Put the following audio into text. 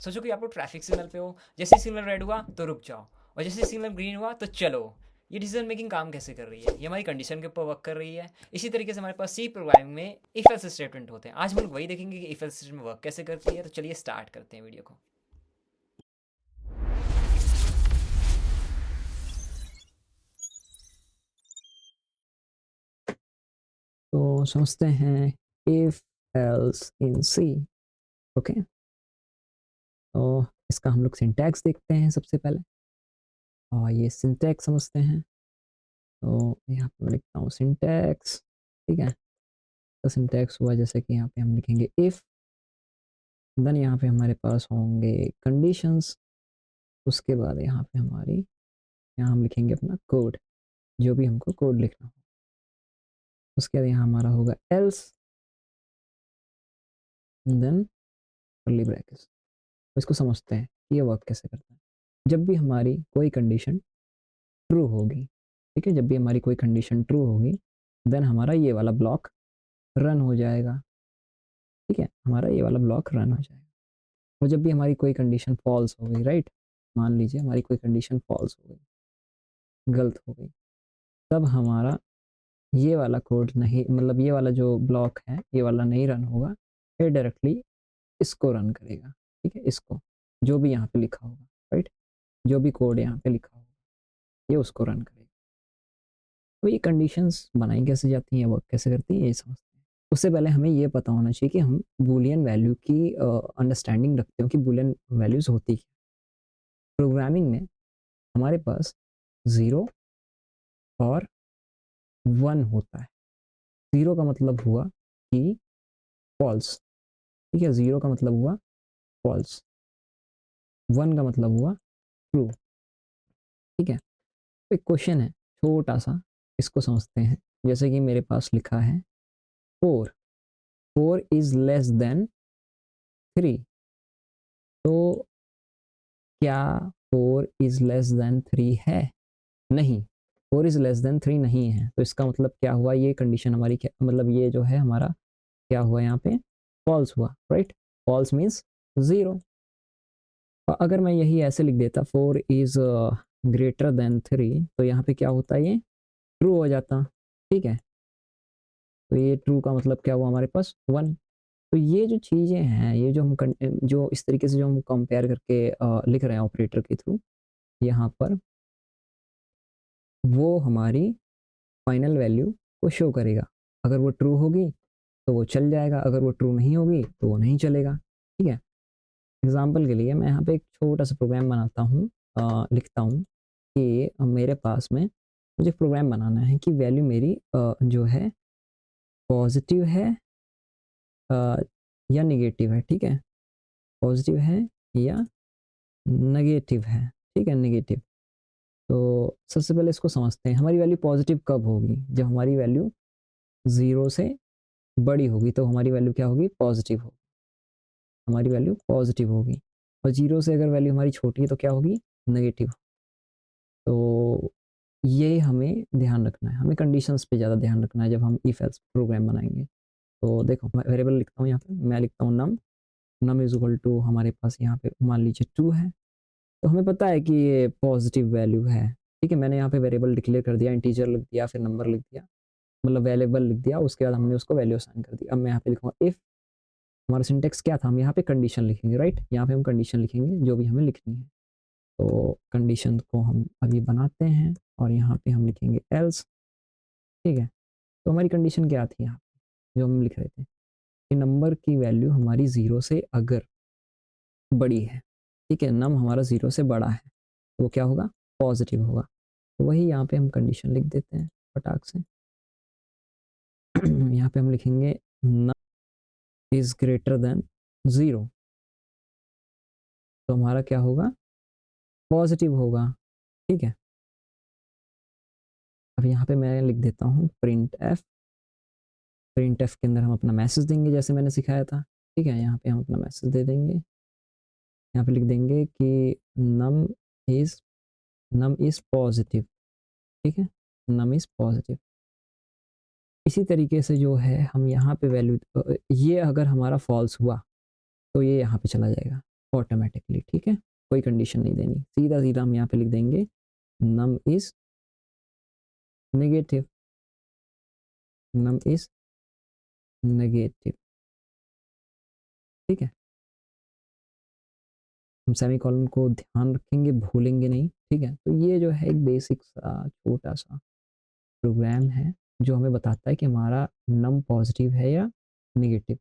सोचो कि आप लोग ट्रैफिक सिग्नल पे हो, जैसे सिग्नल रेड हुआ तो रुक जाओ, और जैसे सिग्नल ग्रीन हुआ तो चलो। ये डिसीजन मेकिंग काम कैसे कर रही है? ये हमारी कंडीशन के ऊपर वर्क कर रही है। इसी तरीके से हमारे पास सी प्रोग्रामिंग में इफ एल्स स्टेटमेंट होते हैं। आज हम लोग वही देखेंगे कि इफ एल्स स्टेटमेंट वर्क कैसे करती है। तो चलिए स्टार्ट करते हैं वीडियो को। तो समझते हैं if else in C. Okay, तो इसका हम लोग सिंटैक्स देखते हैं सबसे पहले, और ये सिंटैक्स समझते हैं। तो यहाँ पे मैं लिखता हूँ सिंटैक्स। ठीक है, तो सिंटैक्स हुआ जैसे कि यहाँ पे हम लिखेंगे इफ, देन यहाँ पे हमारे पास होंगे कंडीशंस। उसके बाद यहाँ पे यहाँ हम लिखेंगे अपना कोड, जो भी हमको कोड लिखना हो। उसके बाद यहाँ हमारा होगा एल्स, देन कर्ली ब्रैकेट्स। तो इसको समझते हैं कि ये वर्क कैसे करता है। जब भी हमारी कोई कंडीशन ट्रू होगी, ठीक है, जब भी हमारी कोई कंडीशन ट्रू होगी, देन हमारा ये वाला ब्लॉक रन हो जाएगा। ठीक है, हमारा ये वाला ब्लॉक रन हो जाएगा। और जब भी हमारी कोई कंडीशन फॉल्स हो गई, राइट, मान लीजिए हमारी कोई कंडीशन फॉल्स हो गई, गलत हो गई, तब हमारा ये वाला कोड नहीं, मतलब ये वाला जो ब्लॉक है ये वाला नहीं रन होगा, ये डायरेक्टली इसको रन करेगा। ठीक है, इसको, जो भी यहाँ पे लिखा होगा, राइट, जो भी कोड यहाँ पे लिखा होगा ये उसको रन करेगा। तो ये कंडीशंस बनाई कैसे जाती हैं, वर्क कैसे करती हैं, ये समझते हैं। उससे पहले हमें ये पता होना चाहिए कि हम बूलियन वैल्यू की अंडरस्टैंडिंग रखते हो कि बूलियन वैल्यूज होती क्या। प्रोग्रामिंग में हमारे पास 0 और 1 होता है। 0 का मतलब हुआ कि फॉल्स, ठीक है, 0 का मतलब हुआ फॉल्स, 1 का मतलब हुआ ट्रू। ठीक है, तो एक क्वेश्चन है छोटा सा, इसको समझते हैं। जैसे कि मेरे पास लिखा है 4, 4 इज लेस देन 3। तो क्या 4 इज लेस देन 3 है? नहीं, 4 इज लेस देन 3 नहीं है। तो इसका मतलब क्या हुआ, ये कंडीशन हमारी क्या, मतलब ये जो है हमारा क्या हुआ यहाँ पे, फॉल्स हुआ, राइट। False means 0। अगर मैं यही ऐसे लिख देता 4 इज ग्रेटर देन 3, तो यहाँ पे क्या होता है, ये ट्रू हो जाता। ठीक है, तो ये ट्रू का मतलब क्या हुआ हमारे पास 1। तो ये जो चीज़ें हैं, ये जो हम जो इस तरीके से जो हम कंपेयर करके लिख रहे हैं ऑपरेटर के थ्रू यहाँ पर, वो हमारी फाइनल वैल्यू को शो करेगा। अगर वो ट्रू होगी तो वो चल जाएगा, अगर वो ट्रू नहीं होगी तो वो नहीं चलेगा। ठीक है, एग्जाम्पल के लिए मैं यहाँ पे एक छोटा सा प्रोग्राम बनाता हूँ, लिखता हूँ कि मेरे पास में मुझे प्रोग्राम बनाना है कि वैल्यू मेरी जो है पॉजिटिव है या निगेटिव है। ठीक है, पॉजिटिव है या नेगेटिव है। ठीक है, नेगेटिव। तो सबसे पहले इसको समझते हैं, हमारी वैल्यू पॉजिटिव कब होगी, जब हमारी वैल्यू 0 से बड़ी होगी तो हमारी वैल्यू क्या होगी, पॉजिटिव होगी, हमारी वैल्यू पॉजिटिव होगी। और 0 से अगर वैल्यू हमारी छोटी है तो क्या होगी, नेगेटिव। तो ये हमें ध्यान रखना है, हमें कंडीशंस पे ज़्यादा ध्यान रखना है जब हम इफ एल्स प्रोग्राम बनाएंगे। तो देखो मैं वेरिएबल लिखता हूँ यहाँ पे, मैं लिखता हूँ नम, नम इज इक्वल टू हमारे पास यहाँ पे मान लीजिए 2 है। तो हमें पता है कि ये पॉजिटिव वैल्यू है। ठीक है, मैंने यहाँ पे वेरिएबल डिक्लेयर कर दिया, इंटीजर लिख दिया, फिर नंबर लिख दिया, मतलब वेरिएबल लिख दिया, उसके बाद हमने उसको वैल्यू असाइन कर दी। अब मैं यहाँ पे लिखूंगा इफ, हमारा सिंटेक्स क्या था, हम यहाँ पे कंडीशन लिखेंगे, राइट, यहाँ पे हम कंडीशन लिखेंगे जो भी हमें लिखनी है। तो कंडीशन को हम अभी बनाते हैं और यहाँ पे हम लिखेंगे एल्स। ठीक है, तो हमारी कंडीशन क्या थी यहाँ पे जो हम लिख रहे थे कि नंबर की वैल्यू हमारी 0 से अगर बड़ी है, ठीक है, नम हमारा 0 से बड़ा है, तो वो क्या होगा, पॉजिटिव होगा। तो वही यहाँ पे हम कंडीशन लिख देते हैं फटाक से। यहाँ पे हम लिखेंगे नम इज ग्रेटर देन 0, तो हमारा क्या होगा, पॉजिटिव होगा। ठीक है, अब यहाँ पे मैं लिख देता हूँ प्रिंट एफ। प्रिंट एफ के अंदर हम अपना मैसेज देंगे जैसे मैंने सिखाया था। ठीक है, यहाँ पे हम अपना मैसेज दे देंगे, यहाँ पे लिख देंगे कि num is, num is positive. ठीक है, नम इज पॉजिटिव। इसी तरीके से जो है हम यहाँ पे वैल्यू, ये अगर हमारा फॉल्स हुआ तो ये यहाँ पे चला जाएगा। ऑटोमेटिकली, ठीक है, कोई कंडीशन नहीं देनी, सीधा सीधा हम यहाँ पे लिख देंगे num is negative, num is negative, ठीक है। हम सेमीकोलन को ध्यान रखेंगे, भूलेंगे नहीं, ठीक है। तो ये जो है एक बेसिक सा छोटा सा प्रोग्राम है जो हमें बताता है कि हमारा नम पॉजिटिव है या नेगेटिव।